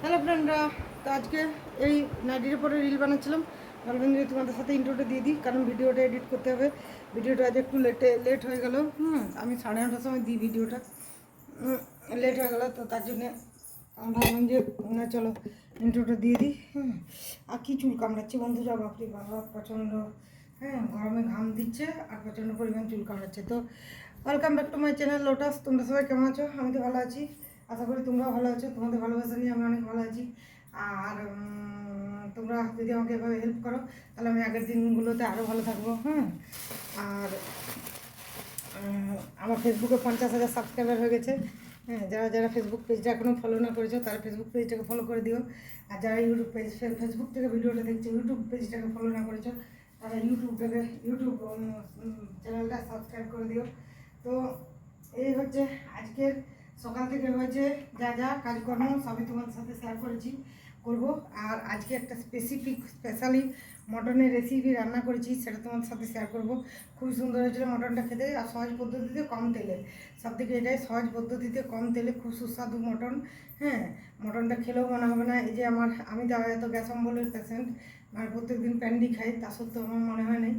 Hello ফ্রেন্ডরা, তো আজকে এই নাইটির উপরে রিল বানাচ্ছিলাম। ভাবলাম যে তোমাদের সাথে ইন্ট্রোটা দিয়ে দিই, কারণ ভিডিওটা এডিট করতে হবে। ভিডিওটা আজ একটু লেট হয়ে গেল। আমি 9:30টার সময় দিই ভিডিওটা, লেট হয়ে গেলো, তো তার জন্যে আমি ভাবলাম যে না চলো ইন্ট্রোটা দিয়ে দিই। আর কী চুল কামড়াচ্ছে বন্ধুরা, বাপরে বাবা প্রচণ্ড। গরমে ঘাম দিচ্ছে আর প্রচণ্ড পরিমাণ চুল কামড়াচ্ছে। তো welcome back to my channel lotus. তোমরা সবাই কেমন আছো? আমি তো ভালো আছি, আশা করি তোমরাও ভালো আছো। তোমাদের ভালোবাসা নিয়ে আমি অনেক ভালো আছি। আর তোমরা যদি আমাকে এভাবে হেল্প করো তাহলে আমি আগের দিনগুলোতে আরও ভালো থাকবো। আর আমার ফেসবুকে 50,000 সাবস্ক্রাইবার হয়ে গেছে। যারা যারা ফেসবুক পেজটা এখনও ফলো না করেছো তারা ফেসবুক পেজটাকে ফলো করে দিও। আর যারা ফেসবুক থেকে ভিডিওটা দেখছো, ইউটিউব পেজটাকে ফলো না করেছো তারা ইউটিউব চ্যানেলটা সাবস্ক্রাইব করে দিও। তো এই হচ্ছে আজকের সকাল থেকে হয়েছে যা যা কাজকর্ম সবই তোমাদের সাথে শেয়ার করব। আর আজকে একটা স্পেশালি মটনের রেসিপি রান্না করেছি, সেটা তোমাদের সাথে শেয়ার করব। খুবই সুন্দর হয়েছিল মটনটা খেতে, আর সহজ পদ্ধতিতে কম তেলে। সব থেকে এটাই সহজ পদ্ধতিতে কম তেলে খুব সুস্বাদু মটন। মটনটা খেলেও মনে হবে না এই যে আমি তো এত গ্যাস অম্বলের পেশেন্ট, মানে প্রত্যেকদিন প্যান্ডি খাই, তা সত্ত্বেও আমার মনে হয় না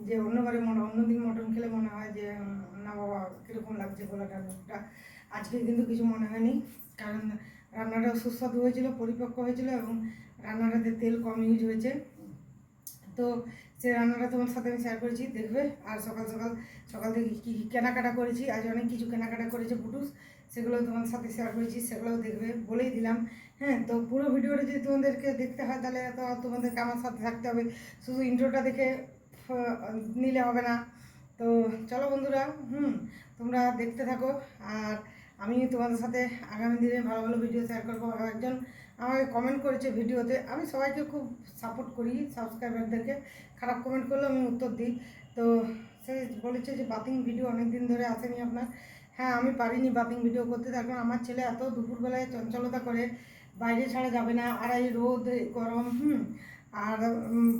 যে অন্যদিন মটন খেলে মনে হয় যে না বাবা কীরকম লাগছে গলাটা মুখটা। আজকে কিন্তু কিছু মনে হয়নি, কারণ রান্নাটা সুস্বাদু হয়েছিল, পরিপক্ক হয়েছিল, এবং রান্নাটাতে তেল কম ইউজ হয়েছে। তো সেই রান্নাটা তোমার সাথে আমি শেয়ার করেছি, দেখবে। আর সকাল সকাল থেকে কী কেনাকাটা করেছি, আজ অনেক কিছু কেনাকাটা করেছে পুটুস, সেগুলো তোমার সাথে শেয়ার করেছি, সেগুলোও দেখবে বলেই দিলাম। তো পুরো ভিডিওটা যদি তোমাদেরকে দেখতে হয় তাহলে তো তোমাদেরকে আমার সাথে থাকতে হবে, শুধু ইন্ট্রোটা দেখে নিলে হবে না। তো চলো বন্ধুরা, তোমরা দেখতে থাকো। আর আমি তোমাদের সাথে আগামী দিনে ভালো ভালো ভিডিও শেয়ার করবো। একজন আমাকে কমেন্ট করেছে ভিডিওতে, আমি সবাইকে খুব সাপোর্ট করি, সাবস্ক্রাইবারদেরকে। খারাপ কমেন্ট করলে আমি উত্তর দিই। তো সে বলেছে যে বাথিং ভিডিও অনেক দিন ধরে আসেনি আপনার। হ্যাঁ, আমি পারিনি বাথিং ভিডিও করতে, তার কারণ আমার ছেলে এত দুপুরবেলায় চঞ্চলতা করে, বাইরে ছাড়া যাবে না, আর এই রোদ গরম। আর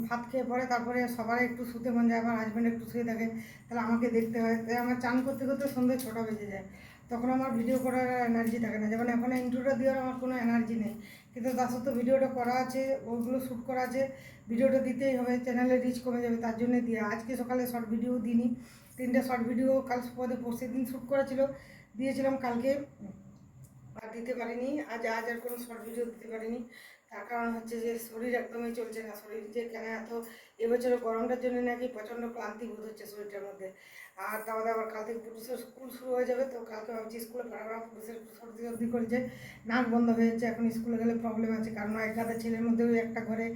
ভাত খেয়ে পরে তারপরে সবার একটু শুতে মন যায়, আমার হাজব্যান্ড একটু শুয়ে থাকে, তাহলে আমাকে দেখতে হয়। তাই আমার চান করতে করতে সন্ধ্যে 6টা বেজে যায়, তখন আমার ভিডিও করার এনার্জি থাকে না। যেমন এখন ইন্ট্রোটা দেওয়ার আমার কোনো এনার্জি নেই, কিন্তু তার সত্ত্বেও ভিডিওটা করা আছে, ওগুলো শ্যুট করা আছে, ভিডিওটা দিতেই হবে, চ্যানেলের রিচ কমে যাবে, তার জন্য দিয়ে। আজকে সকালে শর্ট ভিডিও দিইনি, 3টে শর্ট ভিডিও কাল পরশু দিন শ্যুট করেছিল, দিয়েছিলাম কালকে, আর দিতে পারিনি। আজ আর কোনো শর্ট ভিডিও দিতে পারিনি। তার কারণ হচ্ছে যে শরীর একদমই চলছে না, শরীর যে কেন এত এবছরে গরমটার জন্য নাকি প্রচণ্ড ক্লান্তি বোধ হচ্ছে শরীরটার মধ্যে। আর তাও আবার কাল থেকে পুরুষের স্কুল শুরু হয়ে যাবে, তো কালকে ভাবছি স্কুলে পাঠাবো। পুরুষের একটু সর্দি করেছে, নাক বন্ধ হয়ে যাচ্ছে, এখন স্কুলে গেলে প্রবলেম আছে, কারণ এক গাদা ছেলের মধ্যেও একটা ঘরে।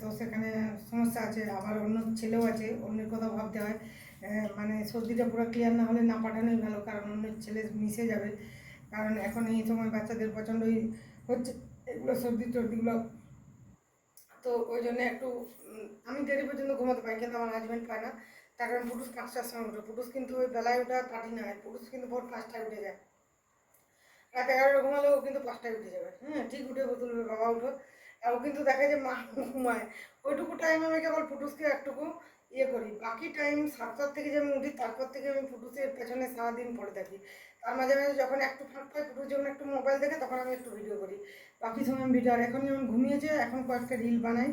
তো সেখানে সমস্যা আছে, আবার অন্য ছেলেও আছে, অন্যের কথা ভাবতে হয়। মানে সর্দিটা পুরো ক্লিয়ার না হলে না পাঠানোই ভালো, কারণ অন্য ছেলে মিশে যাবে। কারণ এখন এই সময় বাচ্চাদের প্রচণ্ডই হচ্ছে এগুলো সর্দি টর্দিগুলো। তো ওই জন্য একটু আমি দেরি পর্যন্ত ঘুমাতে পারি, কিন্তু আমার হাজব্যান্ড পায় না। তার কারণ পুরুষ 5টার সময় উঠে, পুরুষ কিন্তু ওই বেলায় ওঠা পারি না, পুরুষ কিন্তু ভোর 5টায় উঠে যায়। রাত 11টা ঘুমালেও ও কিন্তু 5টায় উঠে যাবে, ঠিক উঠে তুলবে, বাবা উঠো। আর ও কিন্তু দেখে যে মা ঘুমায়, ওইটুকু টাইম আমি কেবল ফুটুসকে একটুকু ইয়ে করি, বাকি টাইম 7টার থেকে যে আমি উঠি তারপর থেকে আমি ফুটুসের পেছনে সারাদিন পড়ে থাকি। তার মাঝে মাঝে যখন একটু ফাঁক পাই, ফুটুস যখন একটু মোবাইল দেখে, তখন আমি একটু ভিডিও করি। বাকি সময় আমি ভিডিও, আর এখন যেমন ঘুমিয়েছে, এখন কয়েকটা রিল বানাই।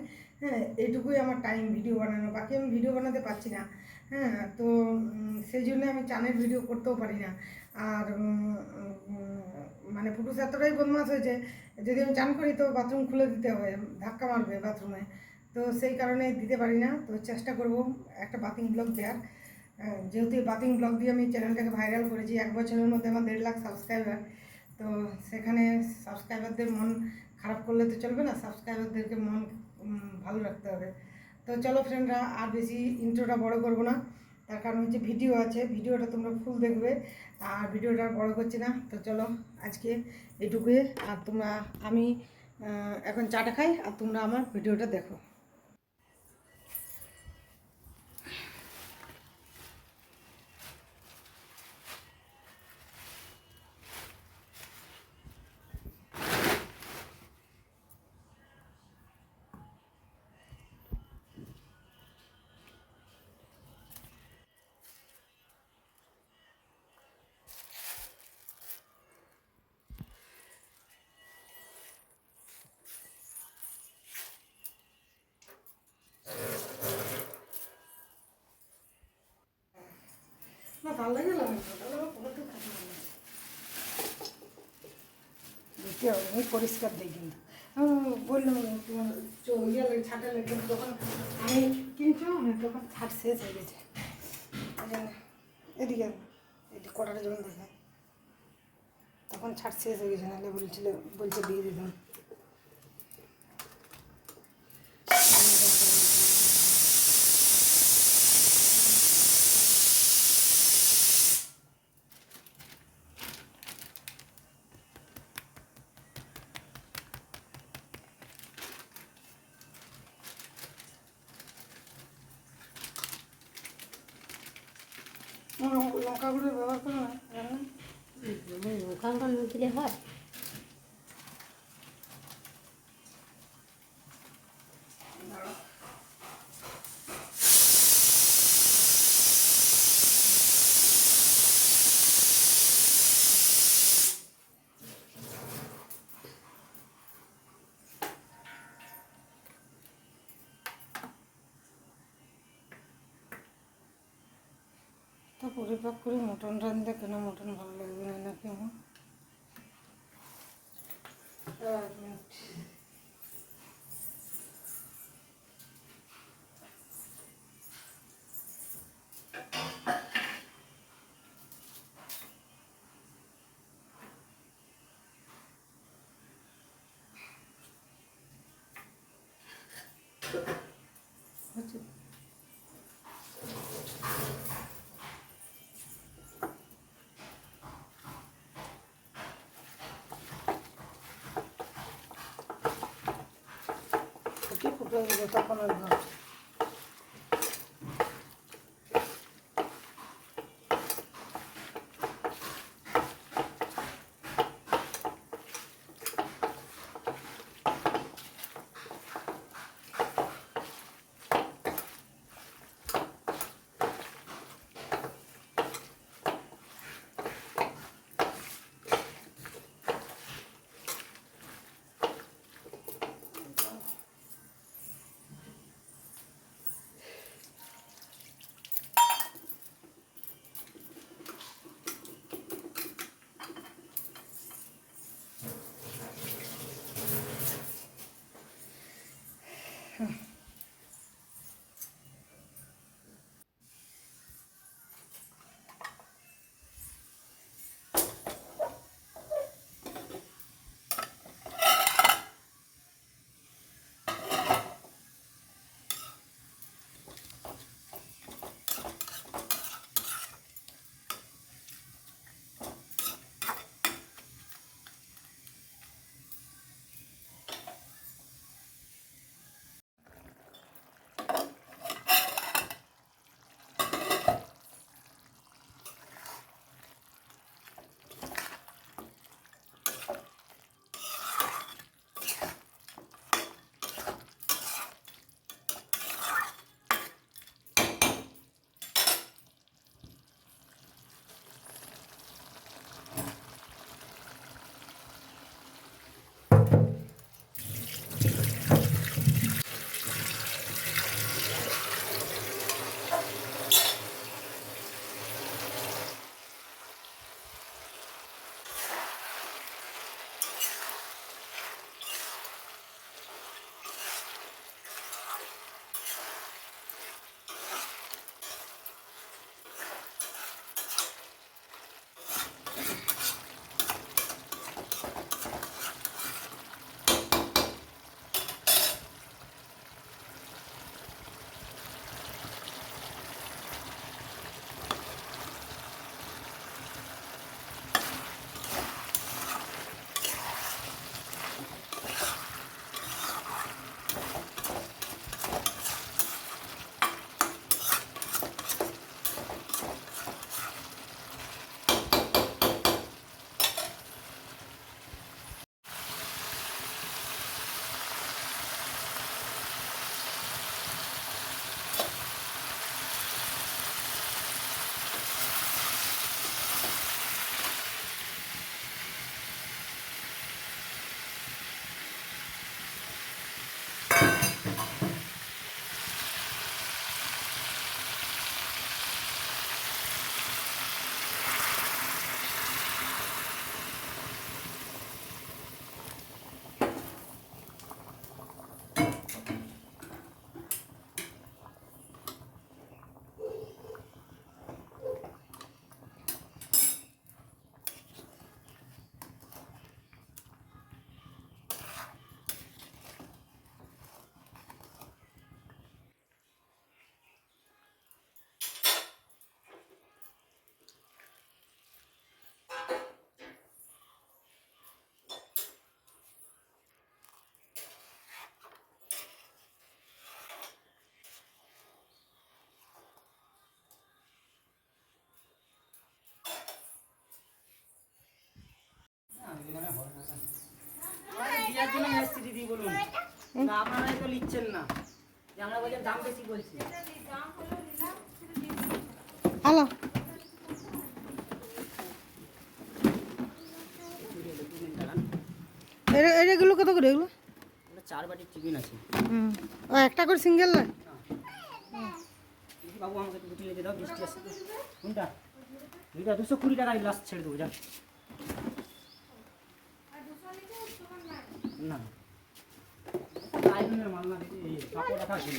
এইটুকুই আমার টাইম ভিডিও বানানো, বাকি আমি ভিডিও বানাতে পারছি না। তো সেই জন্য আমি চানের ভিডিও করতেও পারি না। আর মানে পুরুষ এতটাই বদমাশ হয়েছে, যদি আমি চান করি তো বাথরুম খুলে দিতে হবে, ধাক্কা মারবে বাথরুমে। তো সেই কারণে দিতে পারি না। তো চেষ্টা করব একটা বাথিং ব্লগ দেওয়ার। যেহেতু এই বাথিং ব্লগ দিয়ে আমি চ্যানেলটাকে ভাইরাল করেছি, 1 বছরের মধ্যে আমার 1.5 লাখ সাবস্ক্রাইবার। তো সেখানে সাবস্ক্রাইবারদের মন খারাপ করলে তো চলবে না, সাবস্ক্রাইবারদেরকে মন ভালো রাখতে হবে। তো চলো ফ্রেন্ডরা, আর বেশি ইন্ট্রোটা বড় করব না, তার কারণ হচ্ছে ভিডিও আছে, ভিডিওটা তোমরা ফুল দেখবে। আর ভিডিওটা বড় করছি না, তো চলো আজকে এটুকুই। আর আমি এখন চাটা খাই, আর তোমরা আমার ভিডিওটা দেখো। ভালো লাগে না, তাহলে আমার পরোটা খেতে ভালো লাগে। দেখতে হবে, আমি পরিষ্কার দিই কিন্তু বললাম ইয়ে লাগে ছাটা লাগে, কিন্তু তখন আমি কিনছো না তখন ছাট শেষ হয়ে গেছে। এদিকে এদিকে কটাটা যখন দেখে তখন ছাট শেষ হয়ে গেছে, নাহলে বলছে দিয়ে দিতাম। লঙ্কা গুঁড়ো ব্যবহার করো না রান্না? লঙ্কা গুঁড়ো না দিলে হয়? তো পরিপাক করে মটন রাঁধতে, কেন মটন ভালো লাগবে না নাকি আমার? এক মিনিট। হচ্ছে ফুটে গেলে তখন আর ভাব। না আপনারা তো নিচ্ছেন না, যে আমরা বলছি দাম বেশি বলছি। হ্যালো, এগুলো কত করে এগুলো? ওটা 4 বাটির টিফিন আছে। হুম, ও একটা করে সিঙ্গেল না? বাবু আমাকে একটু রুটি লেগে দাও, বৃষ্টি আসছে তো। কোনটা? 220 টাকা গ্লাস ছেড়ে দেবো, যান। না আইনের মাল না দিদি, এই কাপড় রাখা ছিল।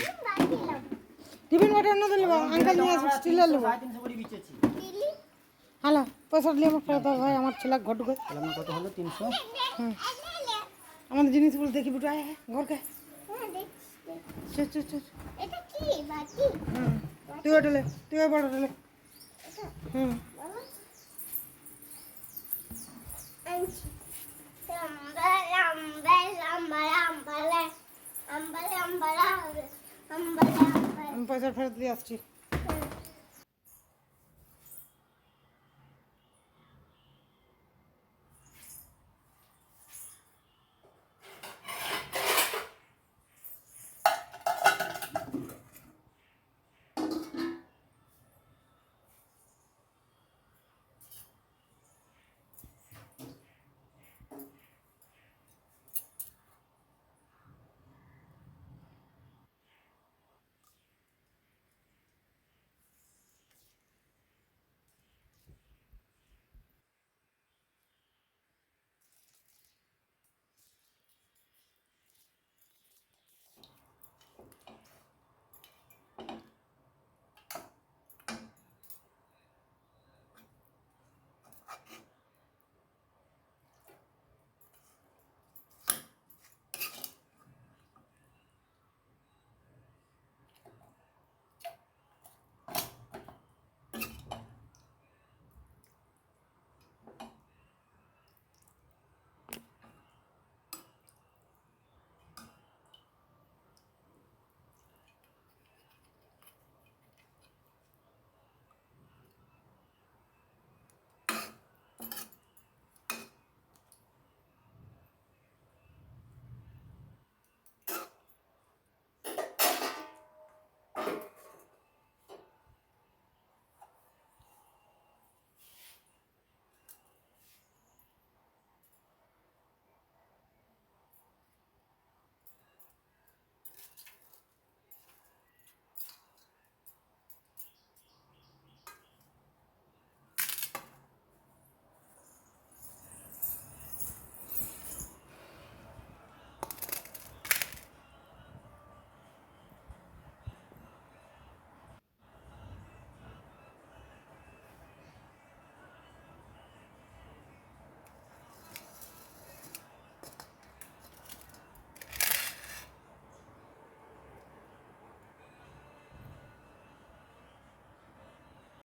টিফিন বাটা অন্য দিলে আঙ্কেল নিয়ে আসবে, স্টিলের নেবো। 350 করে বিচেছি। হ্যালো, পয়সা নিয়ে আমার ফেরত দাও ভাই, আমার ছেলে ঘর ঢুকে। তাহলে আমার কত হলো? 300। হুম, আমাদের জিনিসগুলো দেখি বুটু, আয় আয় ঘরকে। চল চল চল। এটা কি বাটি? হুম, তুই হোটেলে, তুই বড় হোটেলে। হুম, আনছি। আম্বালা আম্বালা আম্বালা আম্বালা আম্বালা আম্বালা আম্বালা আমি পয়সা ফেরত দিয়ে আসছি।